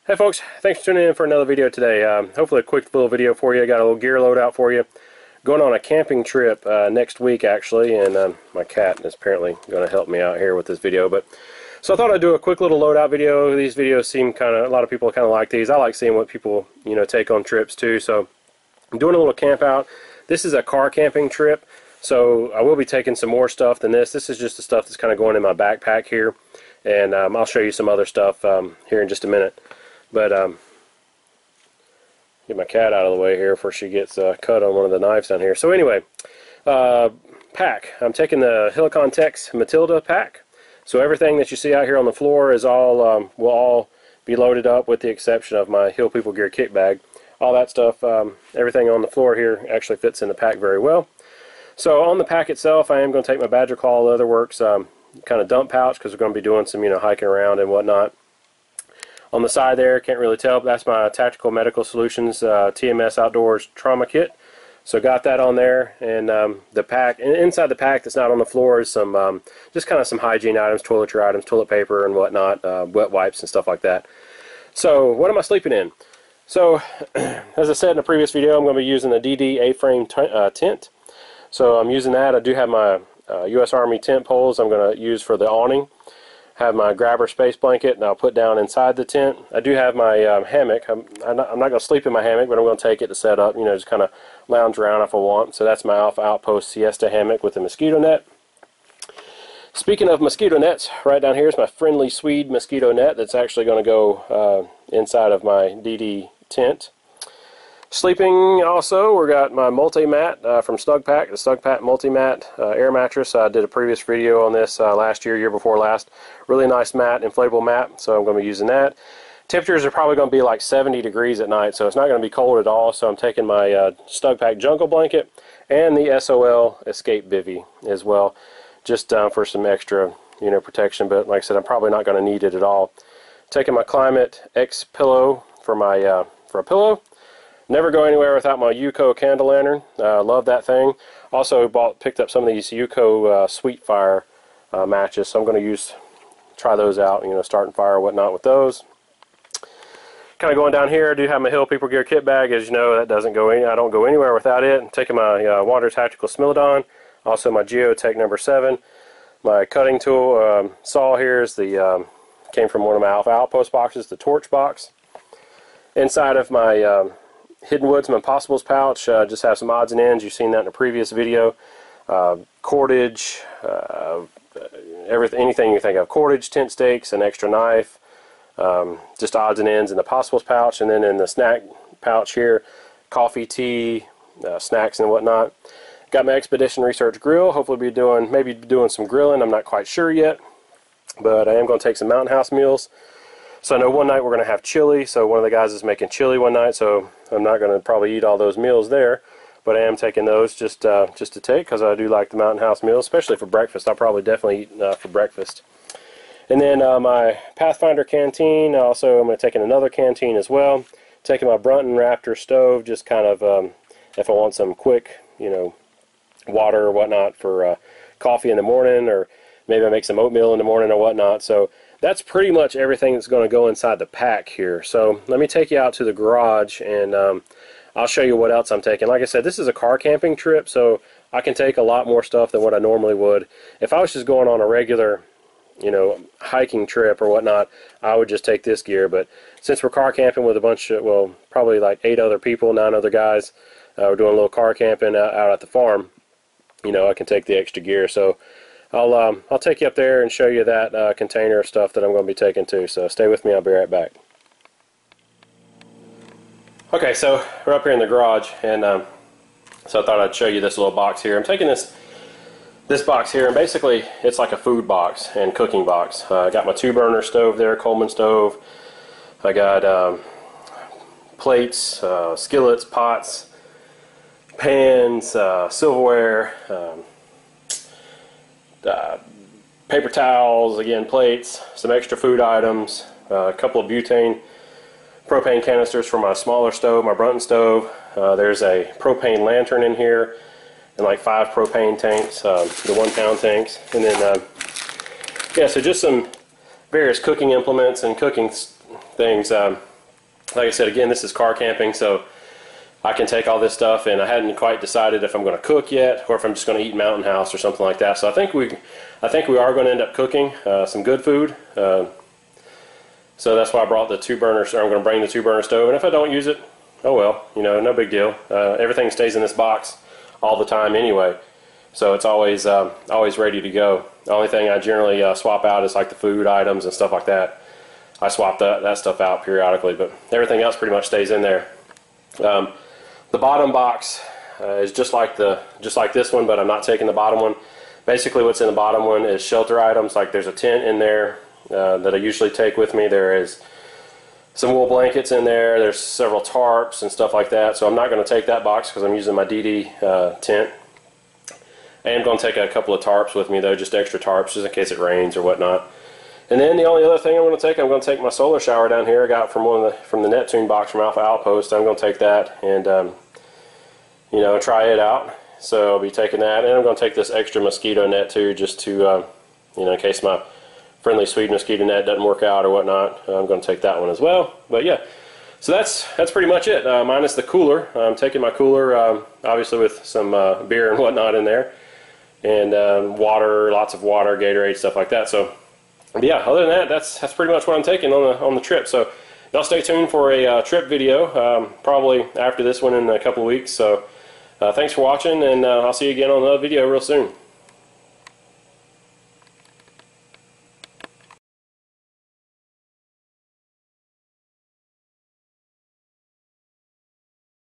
Hey folks, thanks for tuning in for another video today. Hopefully a quick little video for you. Got a little gear loadout for you. Going on a camping trip next week actually, and my cat is apparently going to help me out here with this video. So I thought I'd do a quick little loadout video. These videos seem a lot of people kind of like these. I like seeing what people take on trips too. So I'm doing a little camp out. This is a car camping trip, so I will be taking some more stuff than this. This is just the stuff that's kind of going in my backpack here, and I'll show you some other stuff here in just a minute. But get my cat out of the way here before she gets cut on one of the knives down here. So anyway, pack. I'm taking the Helicon Tex Matilda pack. So everything that you see out here on the floor is all will all be loaded up, with the exception of my Hill People Gear kit bag. All that stuff, everything on the floor here actually fits in the pack very well. So on the pack itself, I am going to take my Badger Claw Leatherworks kind of dump pouch, because we're going to be doing some hiking around and whatnot. On the side there, can't really tell, but that's my Tactical Medical Solutions TMS Outdoors Traumakit. So got that on there, and the pack, and inside the pack that's not on the floor is some just kind of some hygiene items, toiletry items, toilet paper and whatnot, wet wipes and stuff like that. So what am I sleeping in? So as I said in a previous video, I'm going to be using the DD A-frame tent. So I'm using that. I do have my U.S. Army tent poles I'm going to use for the awning. Have my grabber space blanket, and I'll put down inside the tent. I do have my hammock. I'm not going to sleep in my hammock, but I'm going to take it to set up, just kind of lounge around if I want. So that's my Alpha Outpost Siesta hammock with a mosquito net. Speaking of mosquito nets, right down here is my Friendly Swede mosquito net that's actually going to go inside of my DD tent. Sleeping also, we got my multi-mat from Snugpak, the Snugpak multi-mat air mattress. I did a previous video on this last year before last. Really nice mat, inflatable mat, so I'm going to be using that. Temperatures are probably going to be like 70 degrees at night, so it's not going to be cold at all. So I'm taking my Snugpak jungle blanket and the SOL Escape Bivy as well, just for some extra protection. But like I said, I'm probably not going to need it at all. Taking my Climate X pillow for my for a pillow. Never go anywhere without my Yuko candle lantern. Love that thing. Also picked up some of these Yuko Sweet Fire matches, so I'm going to try those out. Starting fire or whatnot with those. Kind of going down here, I do have my Hill People Gear kit bag. As you know, that doesn't go I don't go anywhere without it. I'm taking my Water Tactical Smilodon. Also my Geotech number 7. My cutting tool saw here is the came from one of my Alpha Outpost boxes, the torch box. Inside of my Hidden Woods, my Impossibles pouch, just have some odds and ends. You've seen that in a previous video. Cordage, anything you think of. Cordage, tent stakes, an extra knife, just odds and ends in the Possibles pouch. And then in the snack pouch here, coffee, tea, snacks and whatnot. Got my Expedition Research grill. Hopefully maybe doing some grilling. I'm not quite sure yet. But I am going to take some Mountain House meals. So I know one night we're going to have chili, so one of the guys is making chili one night, so I'm not going to probably eat all those meals there, but I am taking those just to take, because I do like the Mountain House meals, especially for breakfast. I'll probably definitely eat for breakfast. And then my Pathfinder Canteen, also I'm going to take in another canteen as well. Taking my Brunton Raptor stove, just kind of if I want some quick, water or whatnot for coffee in the morning, or maybe I make some oatmeal in the morning or whatnot. So that's pretty much everything that's going to go inside the pack here. So let me take you out to the garage, and I'll show you what else I'm taking. Like I said, this is a car camping trip, so I can take a lot more stuff than what I normally would. If I was just going on a regular, hiking trip or whatnot, I would just take this gear. But since we're car camping with a bunch of, well, probably like 8 other people, 9 other guys, we're doing a little car camping out at the farm, I can take the extra gear. So I'll take you up there and show you that container of stuff that I'm going to be taking too. So stay with me, I'll be right back. Okay, so we're up here in the garage, and so I thought I'd show you this little box here. I'm taking this box here, and basically it's like a food box and cooking box. I got my 2-burner stove there, Coleman stove. I got plates, skillets, pots, pans, silverware, paper towels, again plates, some extra food items, a couple of butane propane canisters for my smaller stove, my Brunton stove. There's a propane lantern in here, and like 5 propane tanks, the 1-pound tanks, and then yeah, so just some various cooking implements and cooking things. like I said, again, this is car camping, so I can take all this stuff, and I hadn't quite decided if I'm going to cook yet or if I'm just going to eat Mountain House or something like that. So I think we are going to end up cooking some good food. So that's why I brought the 2-burner, or I'm going to bring the 2-burner stove, and if I don't use it, oh well, you know, no big deal. Everything stays in this box all the time anyway, so it's always ready to go. The only thing I generally swap out is like the food items and stuff like that. I swap that stuff out periodically, but everything else pretty much stays in there. The bottom box is just like this one, but I'm not taking the bottom one. Basically, what's in the bottom one is shelter items. Like there's a tent in there that I usually take with me. There is some wool blankets in there. There's several tarps and stuff like that. So I'm not going to take that box because I'm using my DD tent. I am going to take a couple of tarps with me though, just extra tarps, just in case it rains or whatnot. And then the only other thing I'm going to take my solar shower down here. I got from the Neptune box from Alpha Outpost. I'm going to take that and you know, try it out. So I'll be taking that, and I'm going to take this extra mosquito net too, just to you know, in case my friendly Swede mosquito net doesn't work out or whatnot. I'm going to take that one as well. But yeah, so that's pretty much it. Minus the cooler. I'm taking my cooler, obviously with some beer and whatnot in there, and water, lots of water, Gatorade, stuff like that. So but yeah, other than that, that's pretty much what I'm taking on the trip. So y'all stay tuned for a trip video, probably after this one in a couple of weeks. So thanks for watching, and I'll see you again on another video real soon.